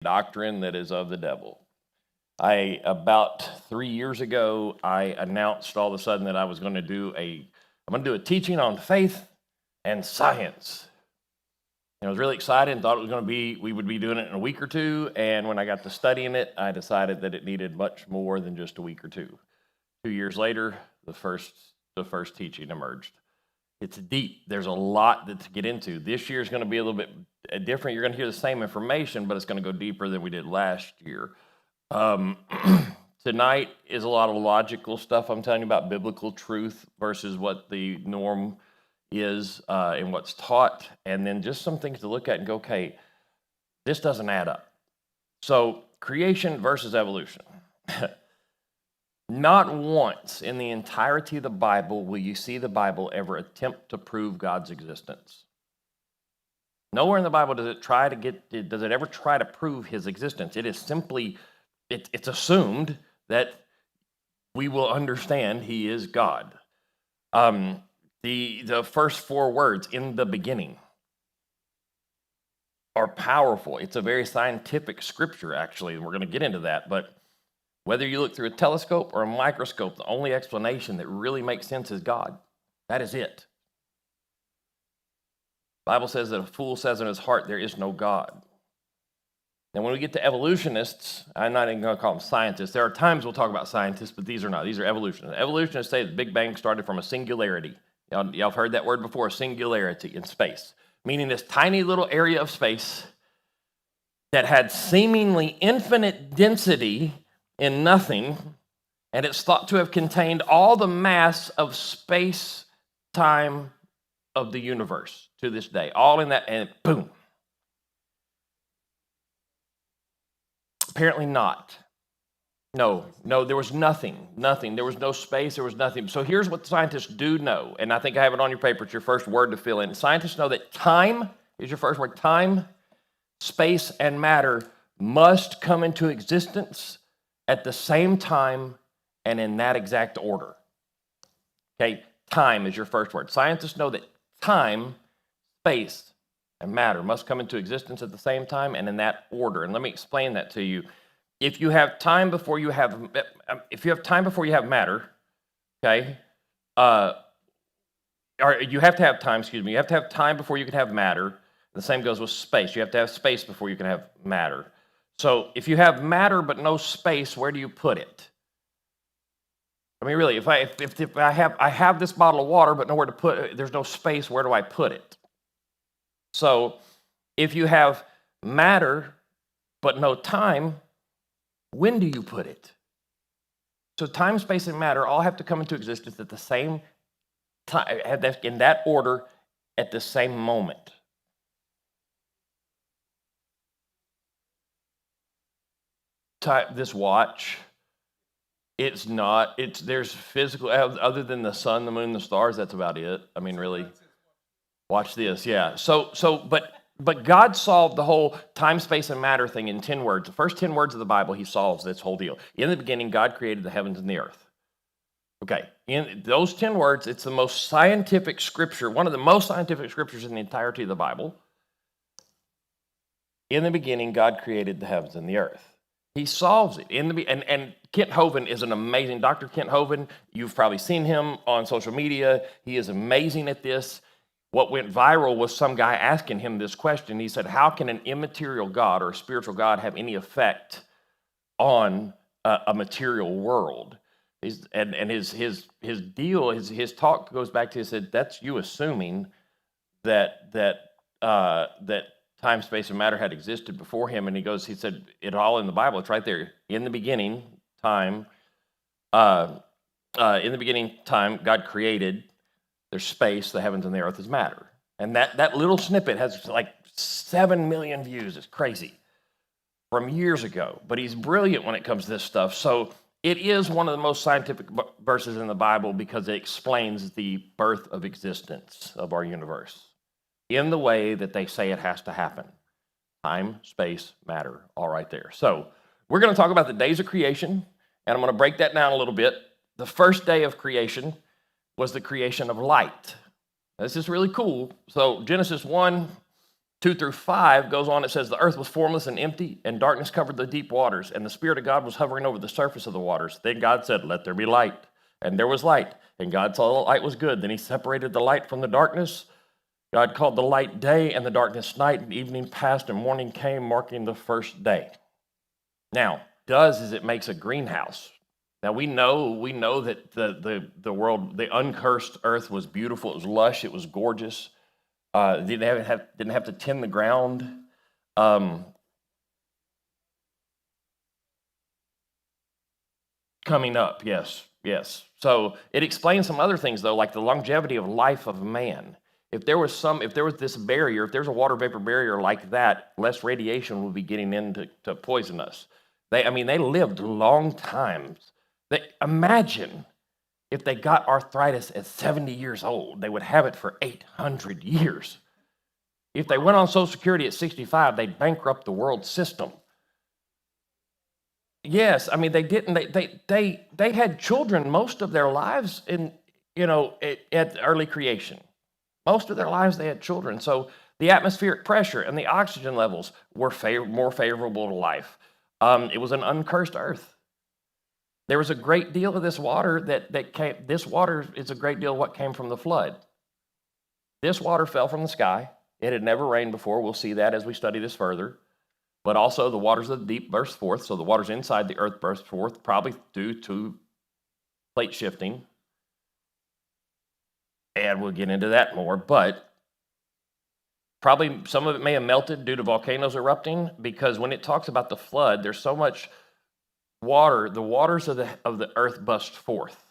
doctrine that is of the devil. About 3 years ago, I announced all of a sudden that I was going to do a teaching on faith and science. And I was really excited and thought we would be doing it in a week or two. And when I got to studying it, I decided that it needed much more than just a week or two. 2 years later, the first teaching emerged. It's deep. There's a lot to get into. This year is going to be a little bit different. You're going to hear the same information, but it's going to go deeper than we did last year. Tonight is a lot of logical stuff. I'm telling you about biblical truth versus what the norm is and what's taught, and then just some things to look at and go, okay, this doesn't add up. So creation versus evolution. Not once in the entirety of the Bible will you see the Bible ever attempt to prove God's existence. Nowhere in the Bible does it ever try to prove his existence. It is simply, it's assumed that we will understand he is God. The first 4 words, in the beginning, are powerful. It's a very scientific scripture, actually, and we're going to get into that, but whether you look through a telescope or a microscope, the only explanation that really makes sense is God. That is it. The Bible says that a fool says in his heart, there is no God. And when we get to evolutionists, I'm not even going to call them scientists. There are times we'll talk about scientists, but these are not. These are evolutionists. Evolutionists say the Big Bang started from a singularity. Y'all have heard that word before, singularity in space, meaning this tiny little area of space that had seemingly infinite density in nothing, and it's thought to have contained all the mass of space-time of the universe to this day, all in that, and boom. Apparently not. No, there was nothing. There was no space, there was nothing. So here's what scientists do know, and I think I have it on your paper. It's your first word to fill in. Scientists know that time is your first word. Time, space, and matter must come into existence at the same time and in that exact order. Okay, time is your first word. Scientists know that time, space, and matter must come into existence at the same time and in that order. And let me explain that to you. If you have time before you have matter, okay, or you have to have time, you have to have time before you can have matter. The same goes with space. You have to have space before you can have matter. So if you have matter but no space, where do you put it? I mean, really, if I have this bottle of water but nowhere to put it, there's no space, where do I put it? So if you have matter but no time, when do you put it? So time, space, and matter all have to come into existence at the same time, in that order, at the same moment. This watch, there's physical, other than the sun, the moon, the stars, that's about it. I mean, really. Watch this, yeah. But God solved the whole time, space, and matter thing in 10 words. The first 10 words of the Bible, he solves this whole deal. In the beginning, God created the heavens and the earth. Okay, in those 10 words, it's the most scientific scripture, one of the most scientific scriptures in the entirety of the Bible. In the beginning, God created the heavens and the earth. He solves it. And Kent Hovind is an amazing, Dr. Kent Hovind, you've probably seen him on social media. He is amazing at this. What went viral was some guy asking him this question. He said, how can an immaterial God or a spiritual God have any effect on a material world? His talk goes back to, he said, that's you assuming that time, space, and matter had existed before him. And he said, it all in the Bible. It's right there. In the beginning, time, God created. There's space, the heavens and the earth is matter. And that little snippet has like 7 million views. It's crazy from years ago. But he's brilliant when it comes to this stuff. So it is one of the most scientific verses in the Bible because it explains the birth of existence of our universe in the way that they say it has to happen. Time, space, matter, all right there. So we're going to talk about the days of creation, and I'm going to break that down a little bit. The first day of creation was the creation of light. This is really cool. So Genesis 1, 2 through 5 goes on, it says, the earth was formless and empty, and darkness covered the deep waters, and the Spirit of God was hovering over the surface of the waters. Then God said, let there be light. And there was light, and God saw the light was good. Then he separated the light from the darkness. God called the light day, and the darkness night, and evening passed, and morning came, marking the first day. Now, it makes a greenhouse. Now we know that the world, the uncursed earth was beautiful, it was lush, it was gorgeous. Didn't have to tend the ground. Coming up, yes. So it explains some other things though, like the longevity of life of man. If there was this barrier, if there's a water vapor barrier like that, less radiation will be getting in to poison us. They lived long times. Imagine if they got arthritis at 70 years old, they would have it for 800 years. If they went on Social Security at 65, they'd bankrupt the world system. Yes, they didn't. They had children most of their lives at early creation. Most of their lives they had children. So the atmospheric pressure and the oxygen levels were more favorable to life. It was an uncursed earth. There was a great deal of this water that came. This water is a great deal of what came from the flood. This water fell from the sky. It had never rained before. We'll see that as we study this further. But also the waters of the deep burst forth. So the waters inside the earth burst forth, probably due to plate shifting. And we'll get into that more. But probably some of it may have melted due to volcanoes erupting, because when it talks about the flood, there's so much water, the waters of the earth burst forth.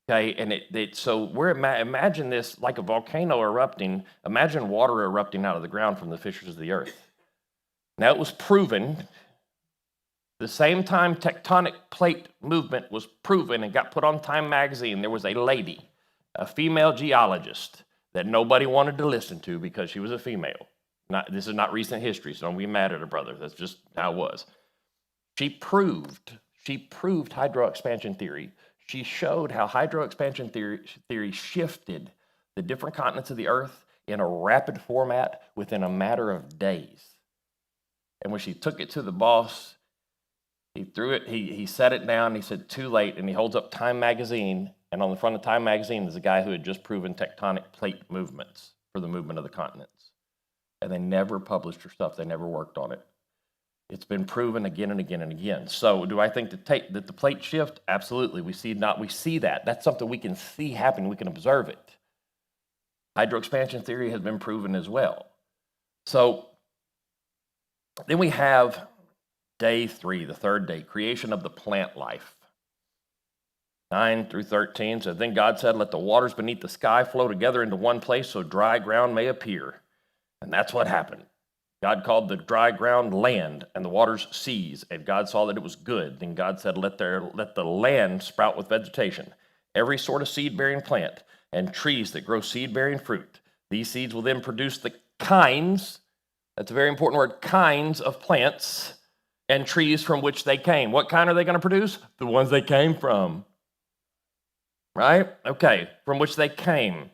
Okay, and so imagine this like a volcano erupting. Imagine water erupting out of the ground from the fissures of the earth. Now, it was proven, the same time tectonic plate movement was proven and got put on Time magazine, there was a lady, a female geologist, that nobody wanted to listen to because she was a female. This is not recent history, so don't be mad at her brother. That's just how it was. She proved hydroexpansion theory. She showed how hydroexpansion theory shifted the different continents of the earth in a rapid format within a matter of days. And when she took it to the boss, he set it down, he said, too late, and he holds up Time magazine, and on the front of Time magazine is a guy who had just proven tectonic plate movements for the movement of the continents. And they never published her stuff, they never worked on it. It's been proven again and again and again. So do I think that the plate shift? Absolutely. We see that. That's something we can see happen. We can observe it. Hydroexpansion theory has been proven as well. So then we have day 3, the third day, creation of the plant life. 9 through 13 says, then God said, let the waters beneath the sky flow together into one place so dry ground may appear. And that's what happened. God called the dry ground land and the waters seas, and God saw that it was good. Then God said, let the land sprout with vegetation, every sort of seed-bearing plant, and trees that grow seed-bearing fruit. These seeds will then produce the kinds, that's a very important word, kinds of plants and trees from which they came. What kind are they going to produce? The ones they came from. Right? Okay, from which they came.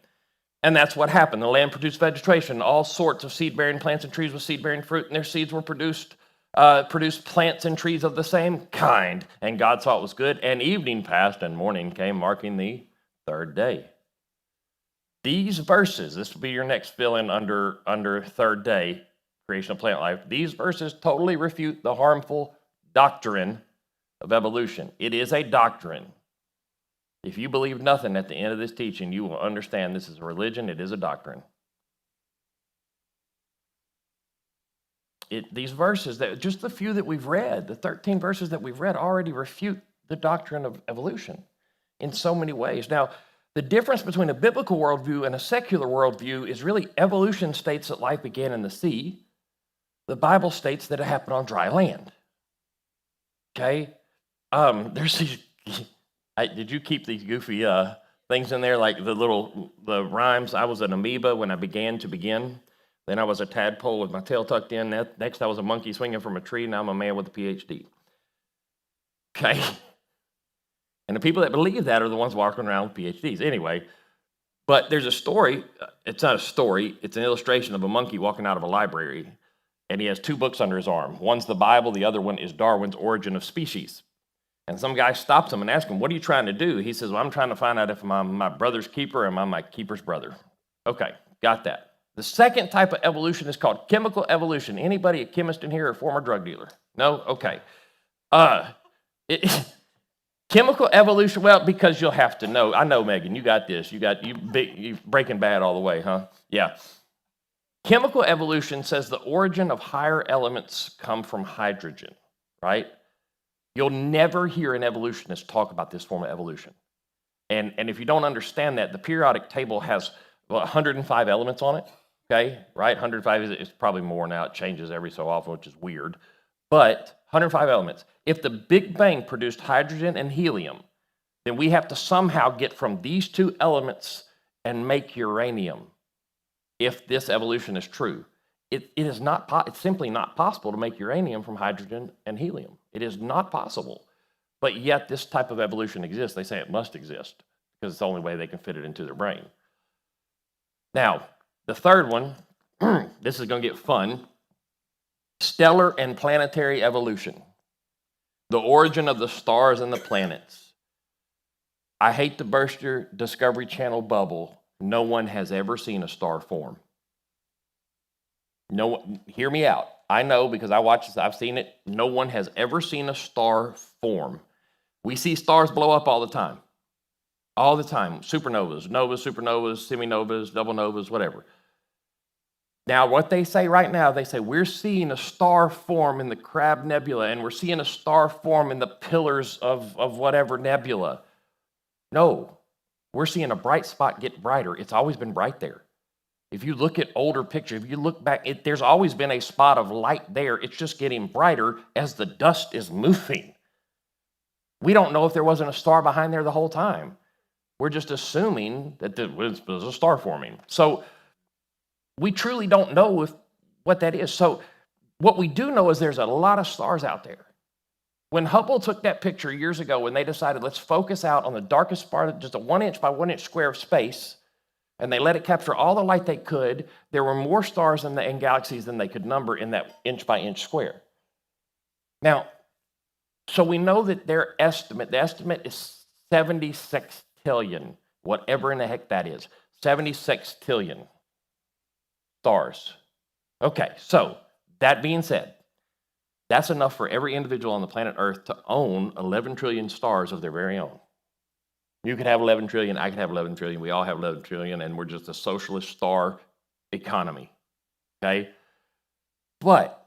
And that's what happened. The land produced vegetation, all sorts of seed-bearing plants and trees with seed-bearing fruit, and their seeds were produced plants and trees of the same kind. And God saw it was good, and evening passed, and morning came, marking the third day. These verses, this will be your next fill-in under third day, creation of plant life. These verses totally refute the harmful doctrine of evolution. It is a doctrine. If you believe nothing at the end of this teaching, you will understand this is a religion, it is a doctrine. These verses, just the few that we've read, the 13 verses that we've read already refute the doctrine of evolution in so many ways. Now, the difference between a biblical worldview and a secular worldview is really evolution states that life began in the sea. The Bible states that it happened on dry land. Okay? There's these... Did you keep these goofy things in there, like the rhymes? I was an amoeba when I began to begin. Then I was a tadpole with my tail tucked in. Next, I was a monkey swinging from a tree. Now I'm a man with a PhD. Okay? And the people that believe that are the ones walking around with PhDs. Anyway, But there's a story, it's not a story, it's an illustration of a monkey walking out of a library, and he has two books under his arm. One's the Bible, the other one is Darwin's Origin of Species. And some guy stops him and asks him, what are you trying to do? He says, well, I'm trying to find out if I'm my brother's keeper or am I my keeper's brother. Okay, got that. The second type of evolution is called chemical evolution. Anybody a chemist in here or a former drug dealer? No? Okay. Chemical evolution, well, because you'll have to know. I know, Megan, you got this. You Breaking Bad all the way, huh? Yeah. Chemical evolution says the origin of higher elements come from hydrogen, right? You'll never hear an evolutionist talk about this form of evolution. And if you don't understand that, the periodic table has 105 elements on it, okay? Right? 105 is probably more now. It changes every so often, which is weird. But 105 elements. If the Big Bang produced hydrogen and helium, then we have to somehow get from these two elements and make uranium. If this evolution is true, it's simply not possible to make uranium from hydrogen and helium. It is not possible. But yet this type of evolution exists. They say it must exist because it's the only way they can fit it into their brain. Now, the third one, this is going to get fun. Stellar and planetary evolution. The origin of the stars and the planets. I hate to burst your Discovery Channel bubble. No one has ever seen a star form. No one, hear me out. I know because I watch this, I've seen it. No one has ever seen a star form. We see stars blow up all the time. All the time. Supernovas, novas, supernovas, seminovas, double novas, whatever. Now, what they say right now, they say we're seeing a star form in the Crab Nebula, and we're seeing a star form in the pillars of whatever nebula. No, we're seeing a bright spot get brighter. It's always been bright there. If you look at older pictures, if you look back, there's always been a spot of light there. It's just getting brighter as the dust is moving. We don't know if there wasn't a star behind there the whole time. We're just assuming that there was a star forming. So we truly don't know what that is. So what we do know is there's a lot of stars out there. When Hubble took that picture years ago, when they decided let's focus out on the darkest part, just a 1 inch by 1 inch square of space, and they let it capture all the light they could, there were more stars and galaxies than they could number in that inch by inch square. Now, so we know that the estimate is 76 trillion, whatever in the heck that is, 76 trillion stars. Okay, so that being said, that's enough for every individual on the planet Earth to own 11 trillion stars of their very own. You could have 11 trillion, I could have 11 trillion, we all have 11 trillion, and we're just a socialist star economy, okay? But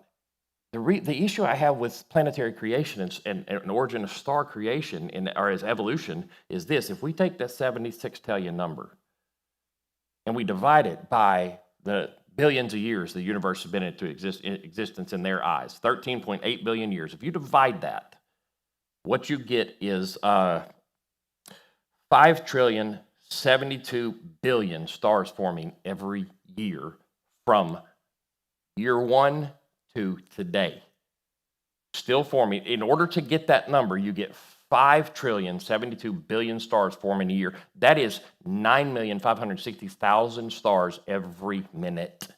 the issue I have with planetary creation and an origin of star creation or as evolution is this. If we take that 76 trillion number and we divide it by the billions of years the universe has been into existence in their eyes, 13.8 billion years. If you divide that, what you get is 5,072 billion stars forming every year from year one to today. Still forming. In order to get that number, you get 5,072 billion stars forming a year. That is 9,560,000 stars every minute,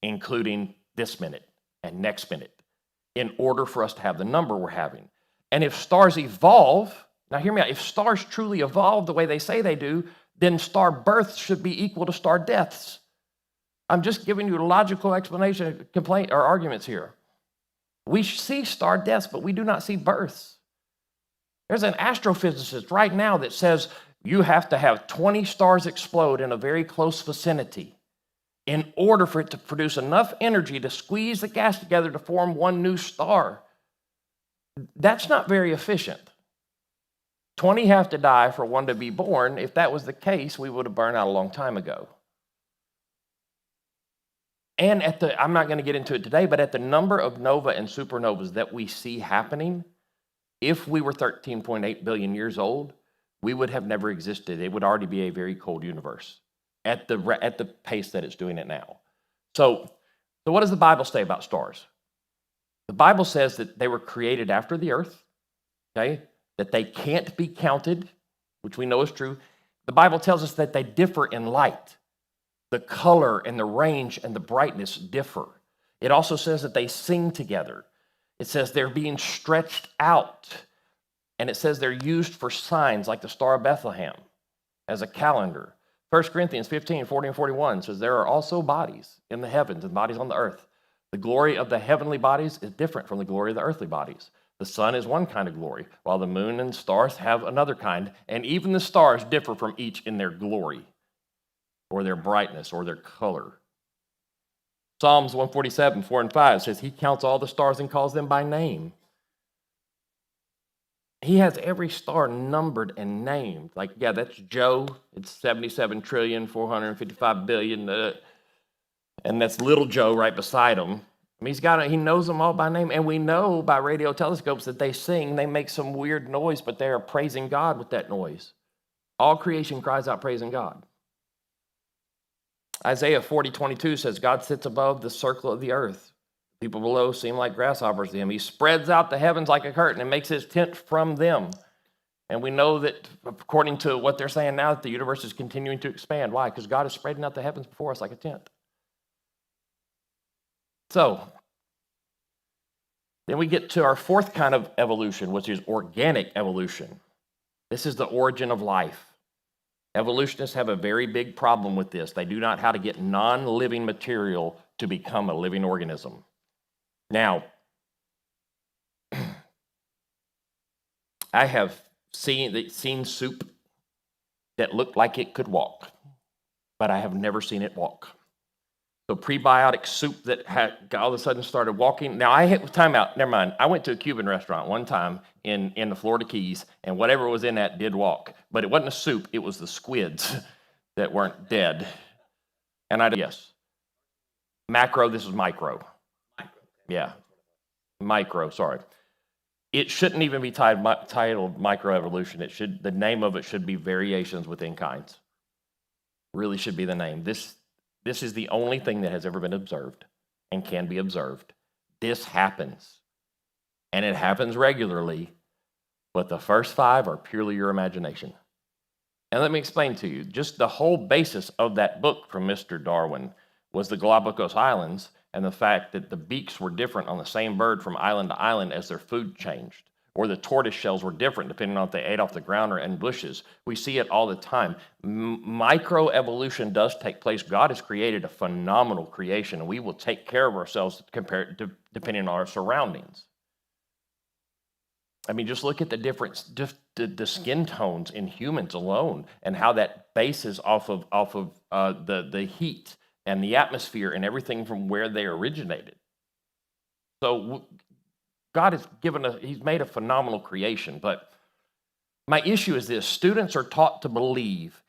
including this minute and next minute, in order for us to have the number we're having. And if stars evolve, now hear me out, if stars truly evolve the way they say they do, then star births should be equal to star deaths. I'm just giving you a logical explanation, complaint, or arguments here. We see star deaths, but we do not see births. There's an astrophysicist right now that says you have to have 20 stars explode in a very close vicinity in order for it to produce enough energy to squeeze the gas together to form one new star. That's not very efficient. 20 have to die for one to be born. If that was the case, we would have burned out a long time ago. And I'm not going to get into it today, but at the number of nova and supernovas that we see happening, if we were 13.8 billion years old, we would have never existed. It would already be a very cold universe at the pace that it's doing it now. So what does the Bible say about stars? The Bible says that they were created after the earth, okay? That they can't be counted, which we know is true. The Bible tells us that they differ in light. The color and the range and the brightness differ. It also says that they sing together. It says they're being stretched out. And it says they're used for signs like the Star of Bethlehem as a calendar. 1 Corinthians 15, 40 and 41 says there are also bodies in the heavens and bodies on the earth. The glory of the heavenly bodies is different from the glory of the earthly bodies. The sun is one kind of glory, while the moon and stars have another kind, and even the stars differ from each in their glory, or their brightness, or their color. Psalms 147, 4 and 5 says he counts all the stars and calls them by name. He has every star numbered and named. Like, yeah, that's Joe. It's 77,455,000,000,000, and that's little Joe right beside him. I mean, he knows them all by name, and we know by radio telescopes that they sing. They make some weird noise, but they are praising God with that noise. All creation cries out praising God. Isaiah 40:22 says, God sits above the circle of the earth. People below seem like grasshoppers to him. He spreads out the heavens like a curtain and makes his tent from them. And we know that according to what they're saying now, that the universe is continuing to expand. Why? Because God is spreading out the heavens before us like a tent. So, then we get to our fourth kind of evolution, which is organic evolution. This is the origin of life. Evolutionists have a very big problem with this. They do not know how to get non-living material to become a living organism. Now, I have seen soup that looked like it could walk, but I have never seen it walk. So prebiotic soup that had all of a sudden started walking. Now time out, never mind. I went to a Cuban restaurant one time in the Florida Keys, and whatever was in that did walk. But it wasn't a soup, it was the squids that weren't dead. And yes. Macro, this is micro. Yeah. Micro, sorry. It shouldn't even be titled microevolution. The name of it should be variations within kinds. Really should be the name. This is the only thing that has ever been observed and can be observed. This happens. And it happens regularly, but the first 5 are purely your imagination. And let me explain to you, just the whole basis of that book from Mr. Darwin was the Galapagos Islands and the fact that the beaks were different on the same bird from island to island as their food changed, or the tortoise shells were different depending on if they ate off the ground or in bushes. We see it all the time. Microevolution does take place. God has created a phenomenal creation, and we will take care of ourselves depending on our surroundings. I mean, just look at the difference, just the skin tones in humans alone, and how that bases off of the heat and the atmosphere and everything from where they originated. So God has he's made a phenomenal creation, but my issue is this: students are taught to believe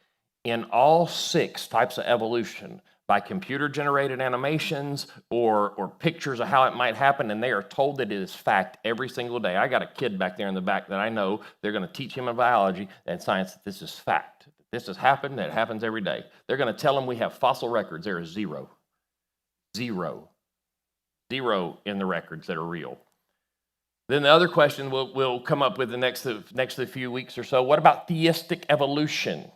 in all 6 types of evolution by computer-generated animations or pictures of how it might happen, and they are told that it is fact every single day. I got a kid back there in the back that I know they're going to teach him in biology and science that this is fact. This has happened, it happens every day. They're going to tell him we have fossil records. There is zero in the records that are real. Then the other question we'll come up with the next few weeks or so. What about theistic evolution?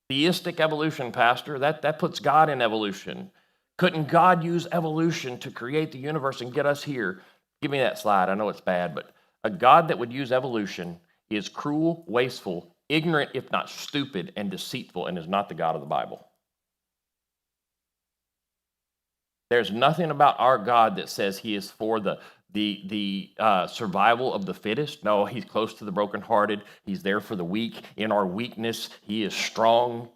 Theistic evolution, Pastor, that puts God in evolution. Couldn't God use evolution to create the universe and get us here? Give me that slide. I know it's bad, but a God that would use evolution is cruel, wasteful, ignorant, if not stupid, and deceitful, and is not the God of the Bible. There's nothing about our God that says he is for the survival of the fittest. No, he's close to the brokenhearted. He's there for the weak. In our weakness, he is strong.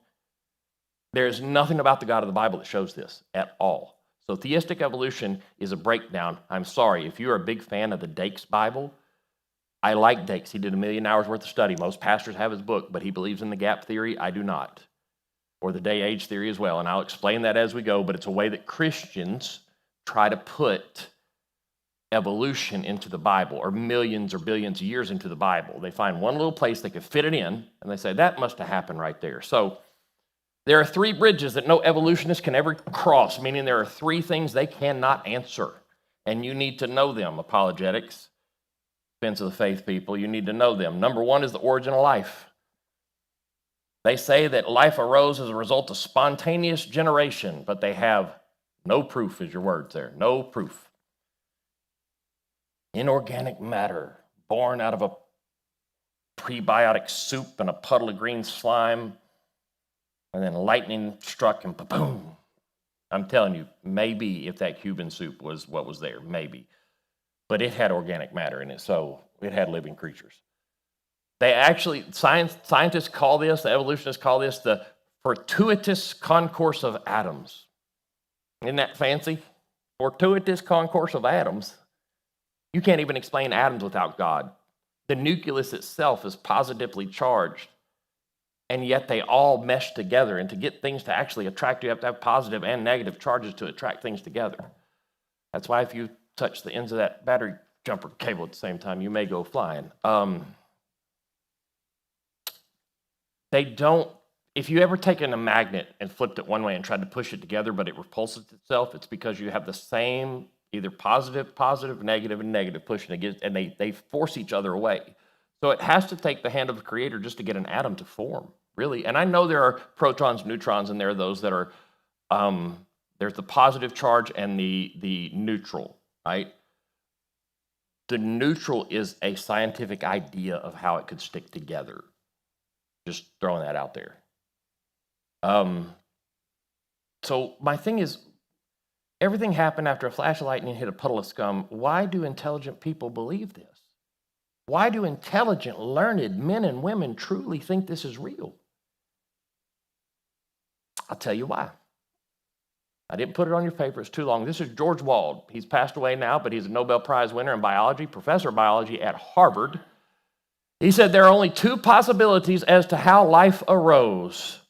There's nothing about the God of the Bible that shows this at all. So theistic evolution is a breakdown. I'm sorry, if you're a big fan of the Dake's Bible, I like Dake's. He did 1 million hours worth of study. Most pastors have his book, but he believes in the gap theory. I do not. Or the day-age theory as well, and I'll explain that as we go, but it's a way that Christians try to put evolution into the Bible, or millions or billions of years into the Bible. They find one little place they could fit it in, and they say, that must have happened right there. So there are 3 bridges that no evolutionist can ever cross, meaning there are 3 things they cannot answer, and you need to know them. Apologetics, defense of the faith people, you need to know them. Number 1 is the origin of life. They say that life arose as a result of spontaneous generation, but they have no proof, is your words there, no proof. Inorganic matter born out of a prebiotic soup and a puddle of green slime, and then lightning struck and boom. I'm telling you, maybe if that Cuban soup was what was there, maybe. But it had organic matter in it, so it had living creatures. They actually, scientists call this, the evolutionists call this the fortuitous concourse of atoms. Isn't that fancy? Fortuitous concourse of atoms. You can't even explain atoms without God. The nucleus itself is positively charged, and yet they all mesh together. And to get things to actually attract, you have to have positive and negative charges to attract things together. That's why if you touch the ends of that battery jumper cable at the same time, you may go flying. They don't, if you ever taken a magnet and flipped it one way and tried to push it together, but it repulses itself, it's because you have the same either positive, negative, and negative pushing against, and they force each other away. So it has to take the hand of the creator just to get an atom to form, really. And I know there are protons, neutrons, and there are those that are, there's the positive charge and the neutral, right? The neutral is a scientific idea of how it could stick together. Just throwing that out there. So my thing is, everything happened after a flash of lightning hit a puddle of scum. Why do intelligent people believe this? Why do intelligent, learned men and women truly think this is real? I'll tell you why. I didn't put it on your paper. It's too long. This is George Wald. He's passed away now, but he's a Nobel Prize winner in biology, professor of biology at Harvard. He said there are only two possibilities as to how life arose.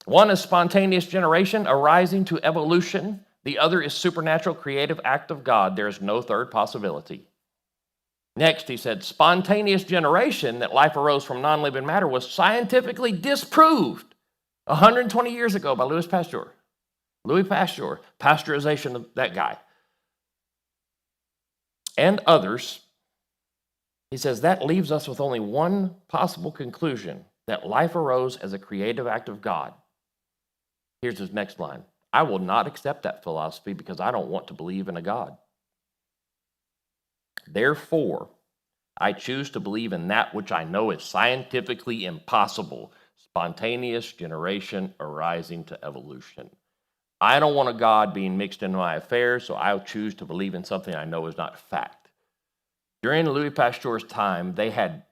One is spontaneous generation arising to evolution. The other is supernatural creative act of God. There is no third possibility. Next, he said spontaneous generation, that life arose from non-living matter, was scientifically disproved 120 years ago by Louis Pasteur. Louis Pasteur, pasteurization of that guy. And others. He says that leaves us with only one possible conclusion, that life arose as a creative act of God. Here's his next line. I will not accept that philosophy because I don't want to believe in a God. Therefore, I choose to believe in that which I know is scientifically impossible, spontaneous generation arising to evolution. I don't want a God being mixed into my affairs, so I'll choose to believe in something I know is not fact. During Louis Pasteur's time, they had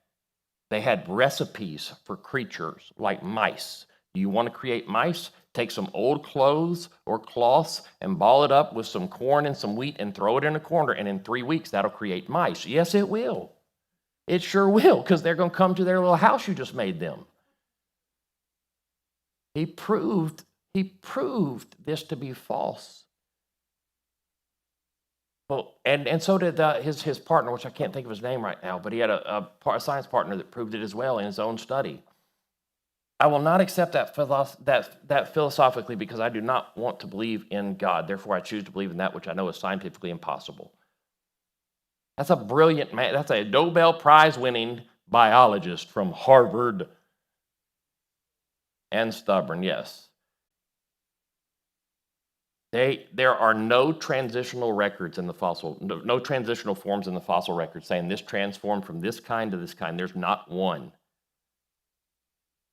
recipes for creatures like mice. Do you want to create mice? Take some old clothes or cloths and ball it up with some corn and some wheat and throw it in a corner, and in 3 weeks, that'll create mice. Yes, it will. It sure will, because they're going to come to their little house you just made them. He proved this to be false. Well, and so did his partner, which I can't think of his name right now, but he had a science partner that proved it as well in his own study. I will not accept that philosophically because I do not want to believe in God. Therefore, I choose to believe in that which I know is scientifically impossible. That's a brilliant man. That's a Nobel Prize-winning biologist from Harvard. And stubborn, yes. There are no transitional records in the fossil, no transitional forms in the fossil record saying this transformed from this kind to this kind. There's not one.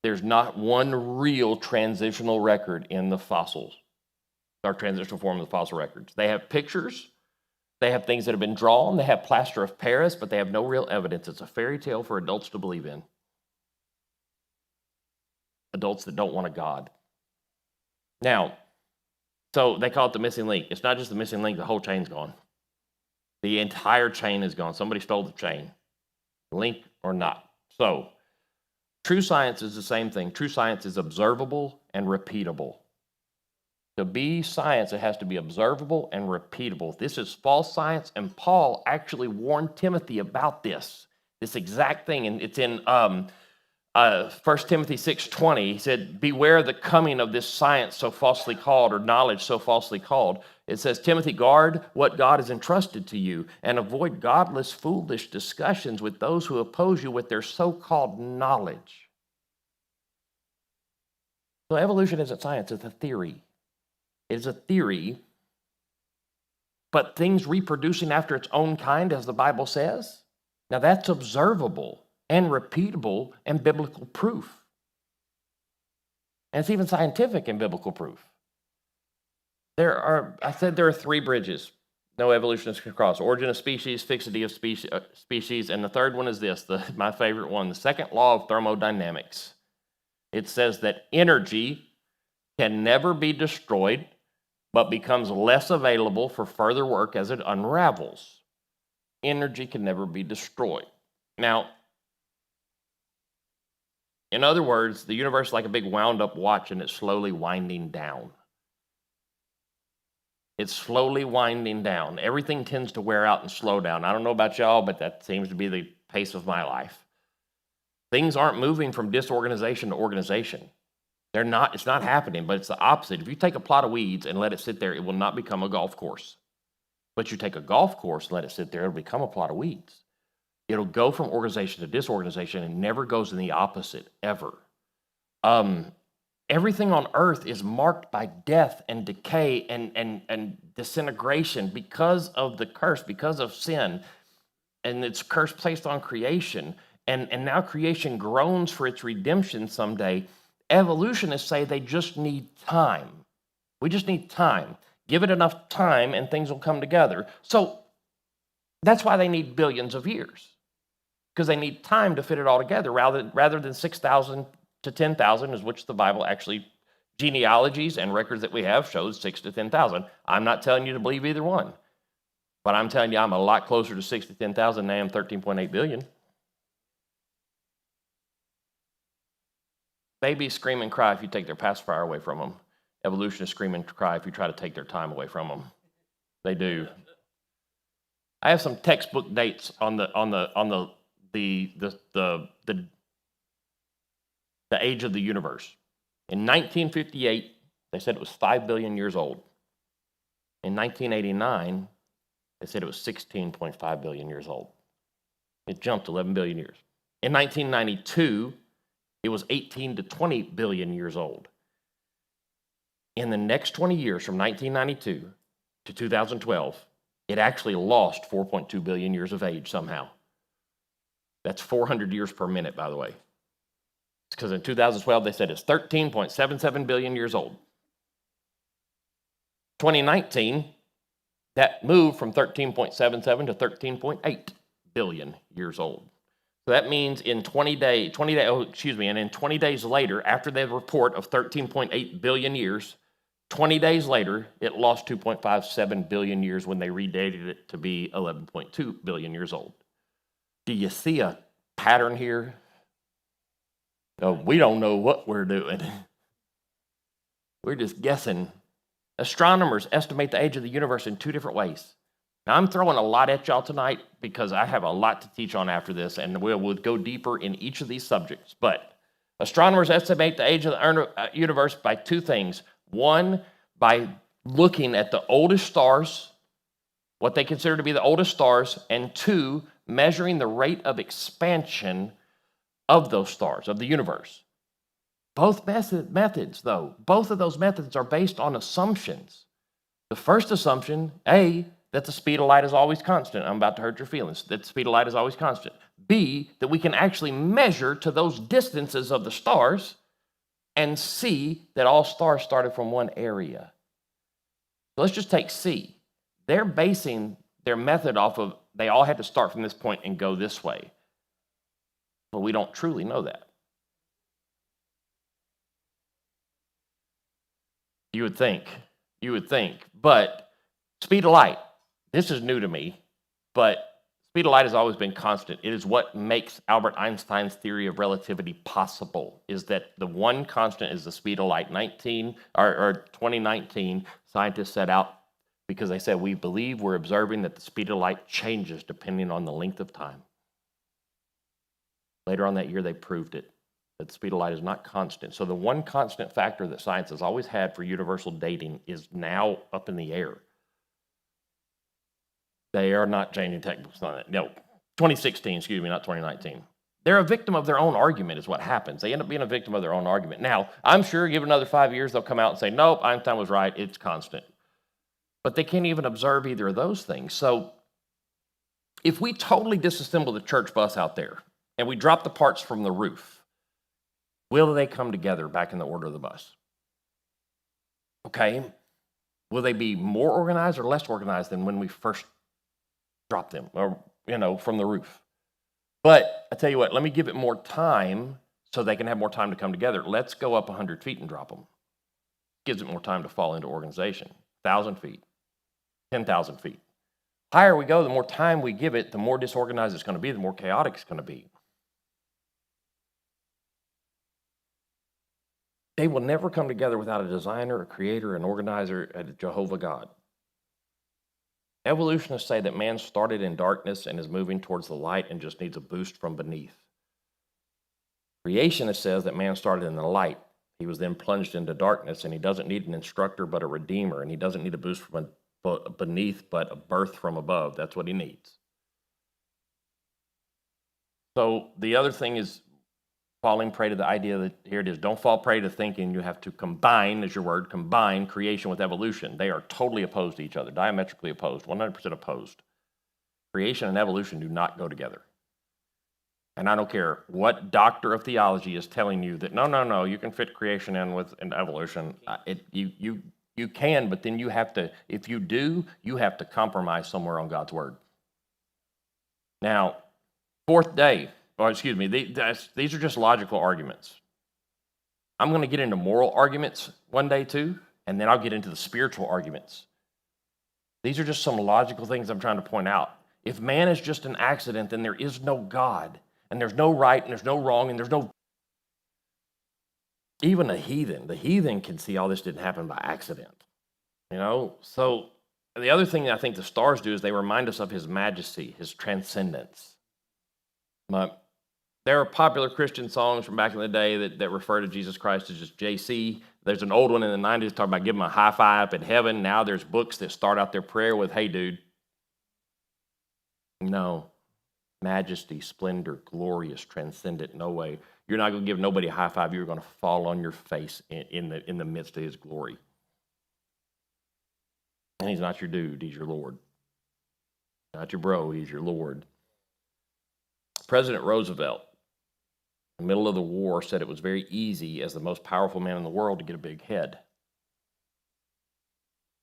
There's not one real transitional record in the fossils, or transitional form of the fossil records. They have pictures, they have things that have been drawn, they have plaster of Paris, but they have no real evidence. It's a fairy tale for adults to believe in. Adults that don't want a God. Now, so they call it the missing link. It's not just the missing link, the whole chain's gone. The entire chain is gone. Somebody stole the chain, link or not. So, true science is the same thing. True science is observable and repeatable. To be science, it has to be observable and repeatable. This is false science, and Paul actually warned Timothy about this exact thing, and it's in 1 Timothy 6:20, he said, beware the coming of this science so falsely called, or knowledge so falsely called. It says, Timothy, guard what God has entrusted to you, and avoid godless, foolish discussions with those who oppose you with their so-called knowledge. So evolution isn't science, it's a theory. It's a theory, but things reproducing after its own kind, as the Bible says, now that's observable and repeatable and biblical proof. And it's even scientific and biblical proof. I said there are three bridges no evolutionists can cross: origin of species, fixity of species, and the third one is this, my favorite one, the second law of thermodynamics. It says that energy can never be destroyed, but becomes less available for further work as it unravels. Energy can never be destroyed. Now, in other words, the universe is like a big wound-up watch, and it's slowly winding down. It's slowly winding down. Everything tends to wear out and slow down. I don't know about y'all, but that seems to be the pace of my life. Things aren't moving from disorganization to organization. It's not happening, but it's the opposite. If you take a plot of weeds and let it sit there, it will not become a golf course. But you take a golf course and let it sit there, it'll become a plot of weeds. It'll go from organization to disorganization and never goes in the opposite, ever. Everything on earth is marked by death and decay and disintegration because of the curse, because of sin, and its curse placed on creation. And now creation groans for its redemption someday. Evolutionists say they just need time. We just need time. Give it enough time and things will come together. So that's why they need billions of years, because they need time to fit it all together rather than 6,000 to 10,000, is which the Bible actually, genealogies and records that we have shows 6 to 10,000. I'm not telling you to believe either one, but I'm telling you I'm a lot closer to 6 to 10,000 than I am 13.8 billion. Babies scream and cry if you take their pacifier away from them. Evolutionists scream and cry if you try to take their time away from them. They do. I have some textbook dates on the age of the universe. In 1958, they said it was 5 billion years old. In 1989, they said it was 16.5 billion years old. It jumped 11 billion years. In 1992, it was 18 to 20 billion years old. In the next 20 years, from 1992 to 2012, it actually lost 4.2 billion years of age somehow. That's 400 years per minute, by the way. It's because in 2012, they said it's 13.77 billion years old. 2019, that moved from 13.77 to 13.8 billion years old. So that means in 20 days later, after the report of 13.8 billion years, 20 days later, it lost 2.57 billion years when they redated it to be 11.2 billion years old. Do you see a pattern here? No, we don't know what we're doing. We're just guessing. Astronomers estimate the age of the universe in two different ways. Now, I'm throwing a lot at y'all tonight because I have a lot to teach on after this, and we'll go deeper in each of these subjects. But astronomers estimate the age of the universe by two things. One, by looking at the oldest stars, what they consider to be the oldest stars, and two, measuring the rate of expansion of those stars, of the universe. Both methods, though, both of those methods are based on assumptions. The first assumption, A, that the speed of light is always constant. I'm about to hurt your feelings. That the speed of light is always constant. B, that we can actually measure to those distances of the stars and see that all stars started from one area. So let's just take C. They're basing their method off of they all had to start from this point and go this way. But we don't truly know that. You would think, but speed of light, this is new to me, but speed of light has always been constant. It is what makes Albert Einstein's theory of relativity possible, is that the one constant is the speed of light. 2019, scientists set out because they said, we believe we're observing that the speed of light changes depending on the length of time. Later on that year, they proved it, that the speed of light is not constant. So the one constant factor that science has always had for universal dating is now up in the air. They are not changing textbooks on it. No, 2016, not 2019. They're a victim of their own argument is what happens. They end up being a victim of their own argument. Now, I'm sure give it another 5 years, they'll come out and say, nope, Einstein was right, it's constant. But they can't even observe either of those things. So if we totally disassemble the church bus out there and we drop the parts from the roof, will they come together back in the order of the bus? Okay. Will they be more organized or less organized than when we first dropped them or, from the roof? But I tell you what, let me give it more time so they can have more time to come together. Let's go up 100 feet and drop them. Gives it more time to fall into organization. 1,000 feet, 10,000 feet. Higher we go, the more time we give it, the more disorganized it's going to be, the more chaotic it's going to be. They will never come together without a designer, a creator, an organizer, a Jehovah God. Evolutionists say that man started in darkness and is moving towards the light and just needs a boost from beneath. Creationist says that man started in the light. He was then plunged into darkness, and he doesn't need an instructor but a redeemer, and he doesn't need a boost from beneath but a birth from above. That's what he needs. So the other thing is falling prey to the idea that, here it is, don't fall prey to thinking you have to combine, is your word, combine creation with evolution. They are totally opposed to each other, diametrically opposed, 100% opposed. Creation and evolution do not go together. And I don't care what doctor of theology is telling you that, no, you can fit creation in with an evolution. You can, but then you have to, if you do, you have to compromise somewhere on God's word. Now, fourth day, these are just logical arguments. I'm going to get into moral arguments one day too, and then I'll get into the spiritual arguments. These are just some logical things I'm trying to point out. If man is just an accident, then there is no God, and there's no right, and there's no wrong, and there's no... Even the heathen can see all this didn't happen by accident. So the other thing that I think the stars do is they remind us of his majesty, his transcendence. But there are popular Christian songs from back in the day that refer to Jesus Christ as just JC. There's an old one in the 90s talking about giving him a high five in heaven. Now there's books that start out their prayer with, hey, dude. No. Majesty, splendor, glorious, transcendent, no way. You're not going to give nobody a high five. You're going to fall on your face in the midst of his glory. And he's not your dude. He's your Lord. Not your bro. He's your Lord. President Roosevelt, in the middle of the war, said it was very easy as the most powerful man in the world to get a big head.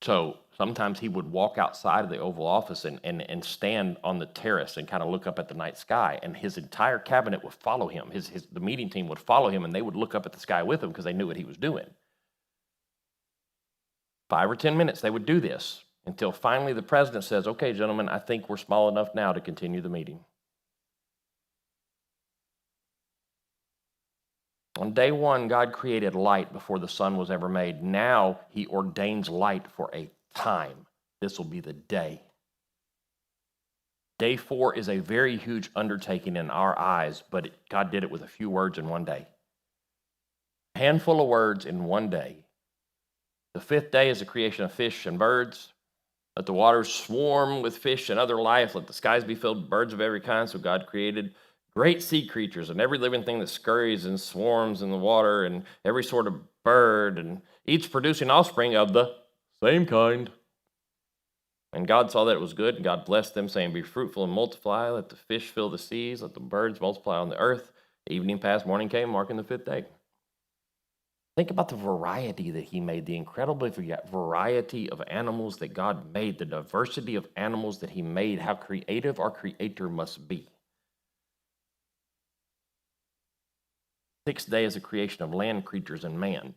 So sometimes he would walk outside of the Oval Office and stand on the terrace and kind of look up at the night sky, and his entire cabinet would follow him. The meeting team would follow him, and they would look up at the sky with him because they knew what he was doing. 5 or 10 minutes they would do this until finally the president says, okay, gentlemen, I think we're small enough now to continue the meeting. On day one, God created light before the sun was ever made. Now he ordains light for a time. This will be the day. Day 4 is a very huge undertaking in our eyes, but God did it with a few words in one day. A handful of words in one day. The 5th day is the creation of fish and birds. Let the waters swarm with fish and other life. Let the skies be filled with birds of every kind. So God created great sea creatures and every living thing that scurries and swarms in the water and every sort of bird, and each producing offspring of the same kind. And God saw that it was good, and God blessed them, saying, be fruitful and multiply. Let the fish fill the seas. Let the birds multiply on the earth. Evening passed, morning came, marking the 5th day. Think about the variety that he made, the incredible variety of animals that God made, the diversity of animals that he made, how creative our Creator must be. 6th day is a creation of land creatures and man.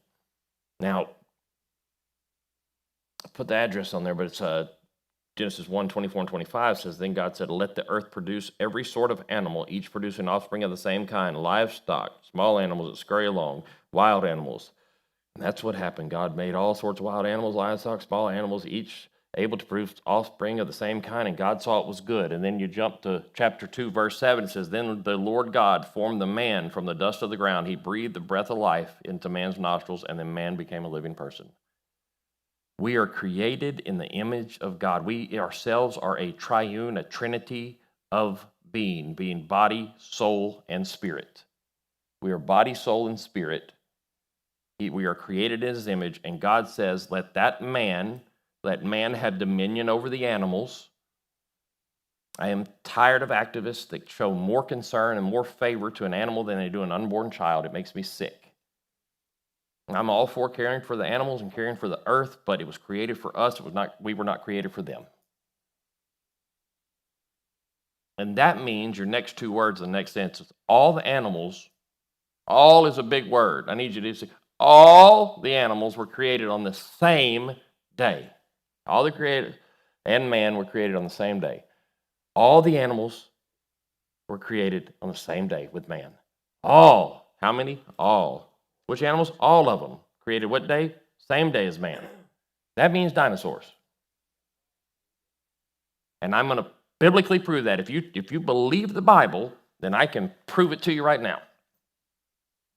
Now, I put the address on there, but it's Genesis 1, 24 and 25 says, then God said, let the earth produce every sort of animal, each producing offspring of the same kind, livestock, small animals that scurry along, wild animals. And that's what happened. God made all sorts of wild animals, livestock, small animals, each able to produce offspring of the same kind, and God saw it was good. And then you jump to chapter 2, verse 7, it says, then the Lord God formed the man from the dust of the ground. He breathed the breath of life into man's nostrils, and then man became a living person. We are created in the image of God. We ourselves are a triune, a trinity of being body, soul, and spirit. We are body, soul, and spirit. We are created in his image, and God says, let man have dominion over the animals. I am tired of activists that show more concern and more favor to an animal than they do an unborn child. It makes me sick. I'm all for caring for the animals and caring for the earth, but it was created for us. We were not created for them. And that means your next two words in the next sentence, all the animals, all is a big word. I need you to say, all the animals were created on the same day. All the created and man were created on the same day. All the animals were created on the same day with man. All. How many? All. Which animals? All of them. Created what day? Same day as man. That means dinosaurs. And I'm going to biblically prove that. If you believe the Bible, then I can prove it to you right now.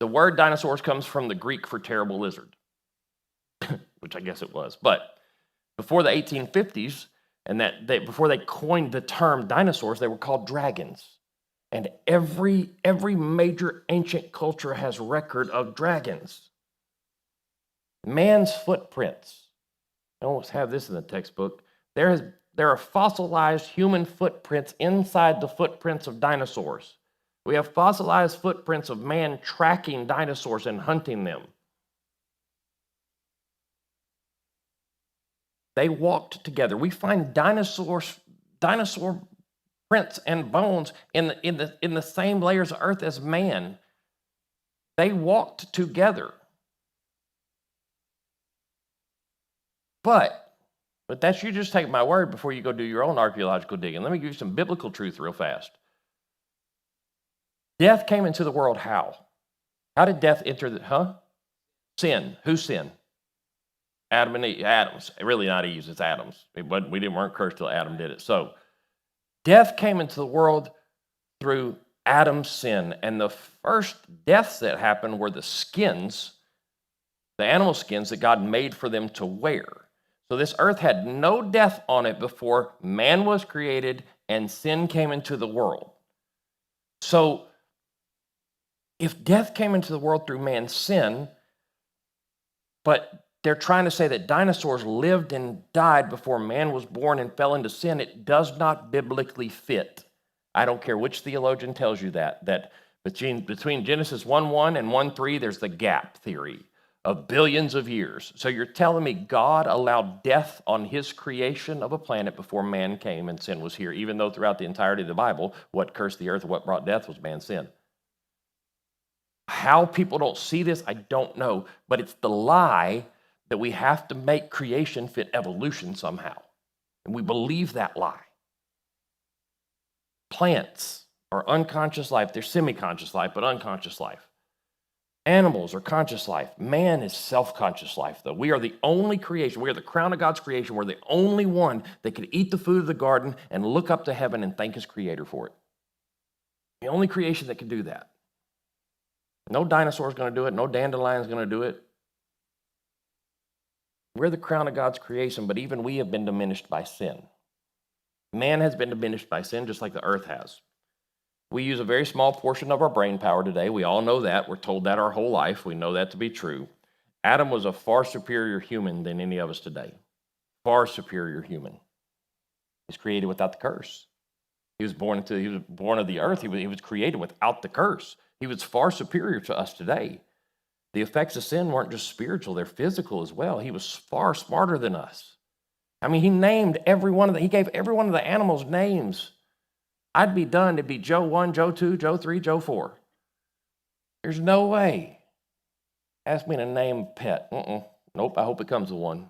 The word dinosaurs comes from the Greek for terrible lizard, which I guess it was. But before the 1850s, before they coined the term dinosaurs, they were called dragons. And every major ancient culture has record of dragons. Man's footprints. I almost have this in the textbook. There are fossilized human footprints inside the footprints of dinosaurs. We have fossilized footprints of man tracking dinosaurs and hunting them. They walked together. We find dinosaur prints and bones in the same layers of earth as man. They walked together. But that's you just take my word before you go do your own archaeological digging. Let me give you some biblical truth real fast. Death came into the world how? How did death enter Sin. Whose sin? Adam and Eve. Adam's. Really not Eve's, it's Adam's. We weren't cursed till Adam did it. So death came into the world through Adam's sin. And the first deaths that happened were the skins, the animal skins that God made for them to wear. So this earth had no death on it before man was created and sin came into the world. So if death came into the world through man's sin, but they're trying to say that dinosaurs lived and died before man was born and fell into sin, it does not biblically fit. I don't care which theologian tells you that between Genesis 1:1 and 1:3, there's the gap theory of billions of years. So you're telling me God allowed death on his creation of a planet before man came and sin was here, even though throughout the entirety of the Bible, what cursed the earth, what brought death was man's sin. How people don't see this, I don't know, but it's the lie that we have to make creation fit evolution somehow. And we believe that lie. Plants are unconscious life. They're semi-conscious life, but unconscious life. Animals are conscious life. Man is self-conscious life, though. We are the only creation. We are the crown of God's creation. We're the only one that could eat the food of the garden and look up to heaven and thank his creator for it. The only creation that can do that. No dinosaur is going to do it. No dandelion is going to do it. We're the crown of God's creation, but even we have been diminished by sin. Man has been diminished by sin just like the earth has. We use a very small portion of our brain power today. We all know that. We're told that our whole life. We know that to be true. Adam was a far superior human than any of us today. Far superior human. He's created without the curse. He was born of the earth. He was created without the curse. He was far superior to us today. The effects of sin weren't just spiritual, they're physical as well. He was far smarter than us. I mean, he gave every one of the animals names. I'd be done. It'd be Joe 1, Joe 2, Joe 3, Joe 4. There's no way. Ask me to name a pet. Nope, I hope it comes to one.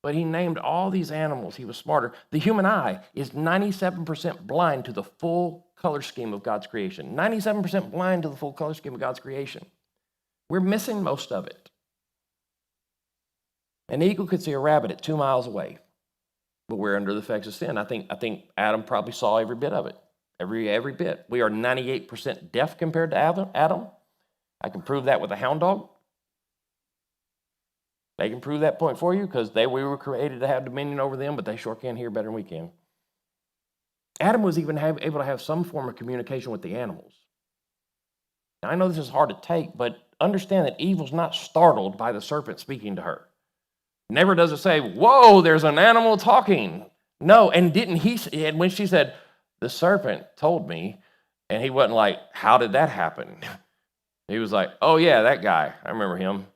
But he named all these animals. He was smarter. The human eye is 97% blind to the full color scheme of God's creation. 97% blind to the full color scheme of God's creation. We're missing most of it. An eagle could see a rabbit at 2 miles away, but we're under the effects of sin. I think Adam probably saw every bit of it, every bit. We are 98% deaf compared to Adam. I can prove that with a hound dog. They can prove that point for you because we were created to have dominion over them, but they sure can't hear better than we can. Adam was even able to have some form of communication with the animals. Now, I know this is hard to take, but understand that Eve was not startled by the serpent speaking to her. Never does it say, whoa, there's an animal talking. No, and and when she said, the serpent told me, and he wasn't like, how did that happen? He was like, oh yeah, that guy, I remember him.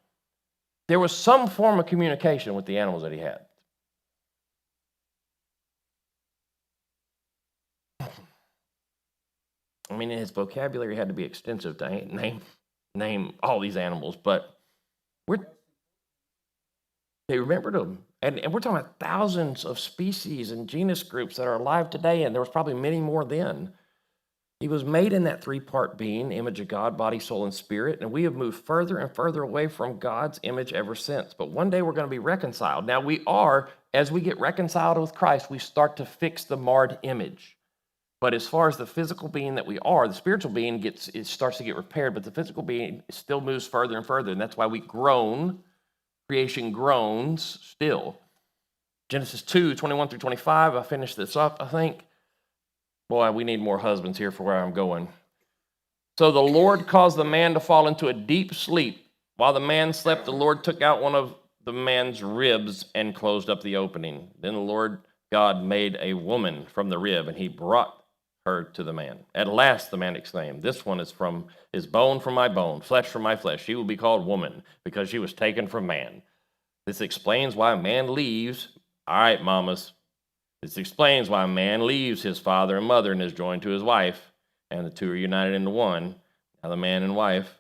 There was some form of communication with the animals that he had. I mean, his vocabulary had to be extensive to name all these animals, but they remembered them. And we're talking about thousands of species and genus groups that are alive today, and there was probably many more then. He was made in that three-part being, image of God, body, soul, and spirit, and we have moved further and further away from God's image ever since. But one day we're going to be reconciled. Now we are, as we get reconciled with Christ, we start to fix the marred image. But as far as the physical being that we are, the spiritual being starts to get repaired, but the physical being still moves further and further, and that's why we groan. Creation groans still. Genesis 2:21-25. I finished this up, I think. Boy, we need more husbands here for where I'm going. So the Lord caused the man to fall into a deep sleep. While the man slept, the Lord took out one of the man's ribs and closed up the opening. Then the Lord God made a woman from the rib, and he brought her to the man. At last the man exclaimed, this one is bone from my bone, flesh from my flesh. She will be called woman because she was taken from man. This explains why a man leaves. All right, mamas. This explains why a man leaves his father and mother and is joined to his wife, and the two are united into one. Now the man and wife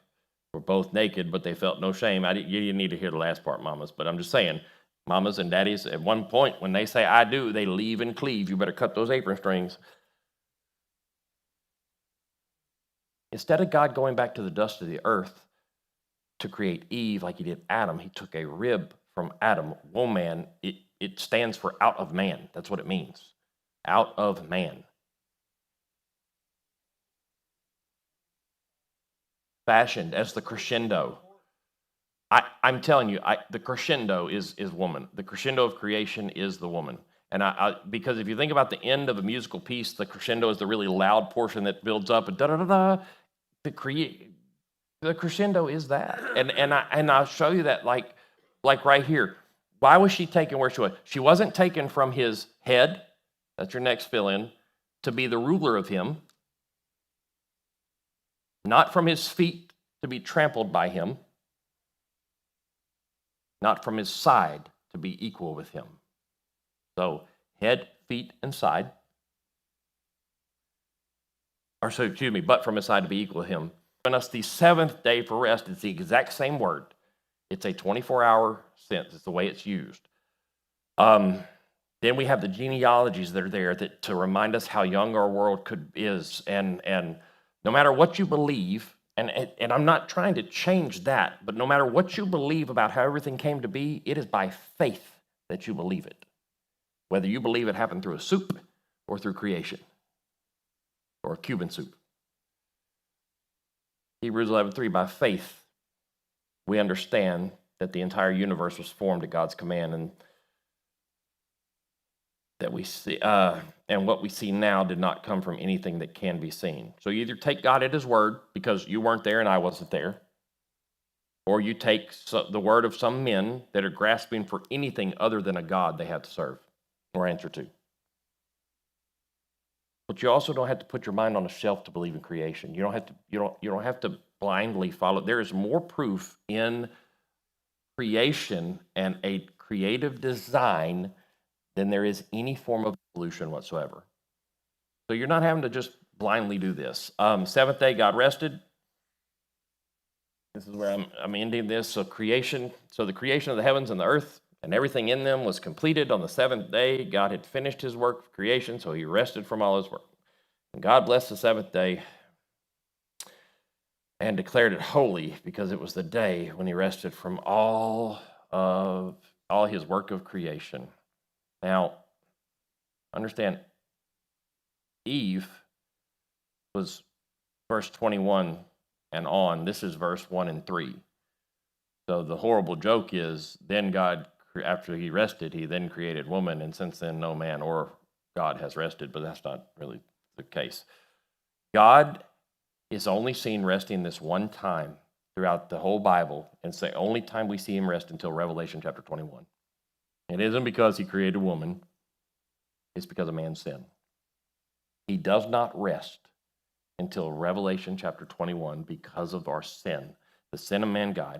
were both naked, but they felt no shame. You didn't need to hear the last part, mamas, but I'm just saying, mamas and daddies, at one point when they say I do, they leave and cleave. You better cut those apron strings. Instead of God going back to the dust of the earth to create Eve like he did Adam, he took a rib from Adam, woman. It stands for out of man. That's what it means. Out of man. Fashioned as the crescendo. I'm telling you, the crescendo is woman. The crescendo of creation is the woman. And because if you think about the end of a musical piece, the crescendo is the really loud portion that builds up and da-da-da-da. The crescendo is that. And I'll show you that like right here. Why was she taken where she was? She wasn't taken from his head, that's your next fill-in, to be the ruler of him. Not from his feet to be trampled by him. Not from his side to be equal with him. So head, feet, and side. But from his side to be equal to him. Given us the seventh day for rest. It's the exact same word. It's a 24-hour sense. It's the way it's used. Then we have the genealogies that are there to remind us how young our world is. And no matter what you believe, and I'm not trying to change that, but no matter what you believe about how everything came to be, it is by faith that you believe it. Whether you believe it happened through a soup or through creation or Cuban soup. Hebrews 11:3, by faith, we understand that the entire universe was formed at God's command, and that we see, and what we see now did not come from anything that can be seen. So you either take God at his word, because you weren't there and I wasn't there, or you take the word of some men that are grasping for anything other than a God they have to serve or answer to. But you also don't have to put your mind on a shelf to believe in creation. You don't have to blindly follow. There is more proof in creation and a creative design than there is any form of evolution whatsoever. So you're not having to just blindly do this. Seventh day, God rested. This is where I'm ending this. So the creation of the heavens and the earth and everything in them was completed on the seventh day. God had finished his work of creation, so he rested from all his work. And God blessed the seventh day and declared it holy, because it was the day when he rested from all his work of creation. Now, understand, Eve was verse 21 and on. This is verse 1 and 3. So the horrible joke is, then God, after he rested, he then created woman, and since then no man or God has rested, but that's not really the case. God is only seen resting this one time throughout the whole Bible, and it's the only time we see him rest until Revelation chapter 21. It isn't because he created a woman, it's because of man's sin. He does not rest until Revelation chapter 21 because of our sin, the sin of mankind.